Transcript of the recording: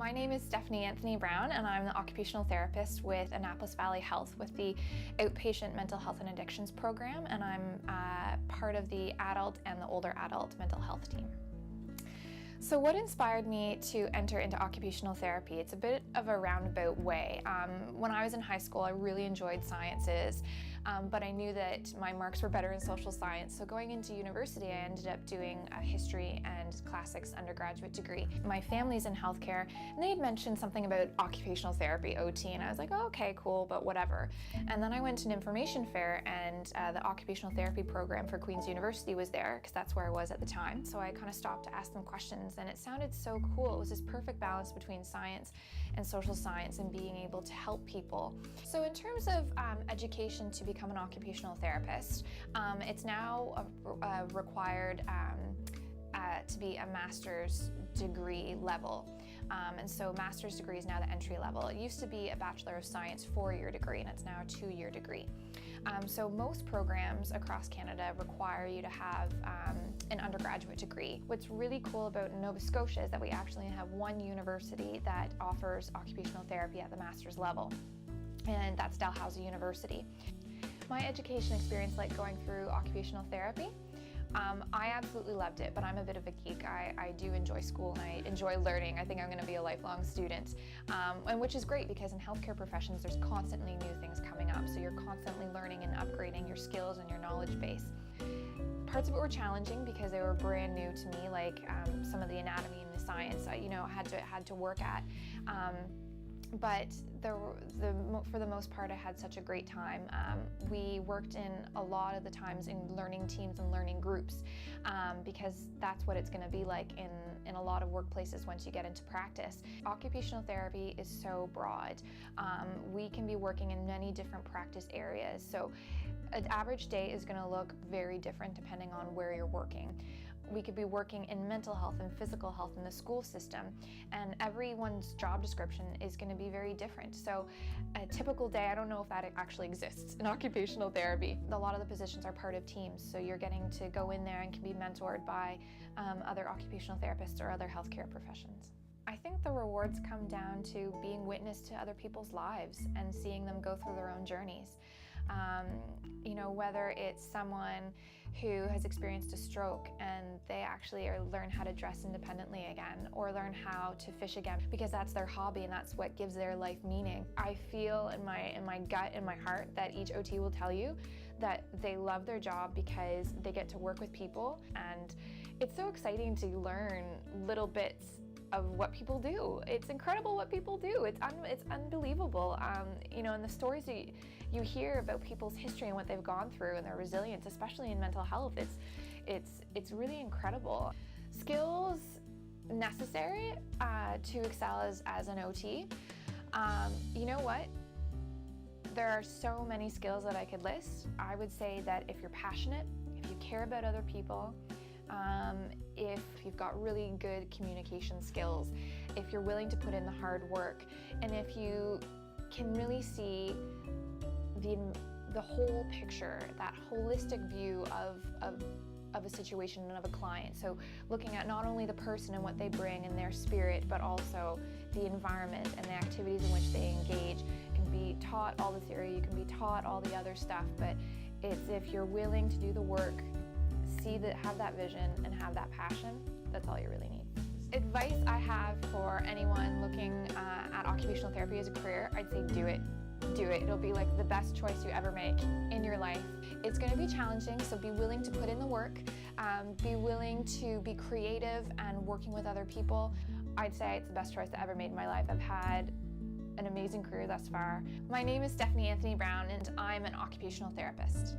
My name is Stephanie Anthony Brown, and I'm the occupational therapist with Annapolis Valley Health with the Outpatient Mental Health and Addictions Program, and I'm part of the adult and the older adult mental health team. So what inspired me to enter into occupational therapy? It's a bit of a roundabout way. When I was in high school, I really enjoyed sciences, but I knew that my marks were better in social science. So going into university, I ended up doing a history and classics undergraduate degree. My family's in healthcare, and they had mentioned something about occupational therapy, OT, and I was like, oh, okay, cool, but whatever. And then I went to an information fair, and the occupational therapy program for Queen's University was there, because that's where I was at the time. So I kind of stopped to ask them questions, and it sounded so cool. It was this perfect balance between science and social science and being able to help people. So in terms of education to become an occupational therapist, it's now required to be a master's degree level. And so master's degree is now the entry level. It used to be a Bachelor of Science 4-year degree, and it's now a 2-year degree. So most programs across Canada require you to have an undergraduate degree. What's really cool about Nova Scotia is that we actually have one university that offers occupational therapy at the master's level, and that's Dalhousie University. My education experience, like going through occupational therapy, I absolutely loved it, but I'm a bit of a geek. I do enjoy school and I enjoy learning. I think I'm going to be a lifelong student, and which is great because in healthcare professions there's constantly new things coming up, so you're constantly learning and upgrading your skills and your knowledge base. Parts of it were challenging because they were brand new to me, like some of the anatomy and the science I had to work at. But for the most part, I had such a great time. We worked in a lot of the times in learning teams and learning groups because that's what it's going to be like in a lot of workplaces once you get into practice. Occupational therapy is so broad. We can be working in many different practice areas, so an average day is going to look very different depending on where you're working. We could be working in mental health and physical health in the school system, and everyone's job description is going to be very different. So a typical day, I don't know if that actually exists in occupational therapy. A lot of the positions are part of teams, so you're getting to go in there and can be mentored by other occupational therapists or other healthcare professions. I think the rewards come down to being witness to other people's lives and seeing them go through their own journeys. Whether it's someone who has experienced a stroke and they actually learn how to dress independently again, or learn how to fish again because that's their hobby and that's what gives their life meaning. I feel in my gut, in my heart, that each OT will tell you that they love their job because they get to work with people, and it's so exciting to learn little bits of what people do. It's incredible what people do. It's unbelievable. And the stories that you hear about people's history and what they've gone through and their resilience, especially in mental health, it's really incredible. Skills necessary to excel as an OT. You know what? There are so many skills that I could list. I would say that if you're passionate, if you care about other people, if you've got really good communication skills, if you're willing to put in the hard work, and if you can really see the whole picture, that holistic view of a situation and of a client. So looking at not only the person and what they bring and their spirit, but also the environment and the activities in which they engage. You can be taught all the theory, you can be taught all the other stuff, but it's if you're willing to do the work, have that vision and have that passion, that's all you really need. Advice I have for anyone looking at occupational therapy as a career, I'd say do it. Do it. It'll be like the best choice you ever make in your life. It's going to be challenging, so be willing to put in the work, be willing to be creative and working with other people. I'd say it's the best choice I ever made in my life. I've had an amazing career thus far. My name is Stephanie Anthony Brown, and I'm an occupational therapist.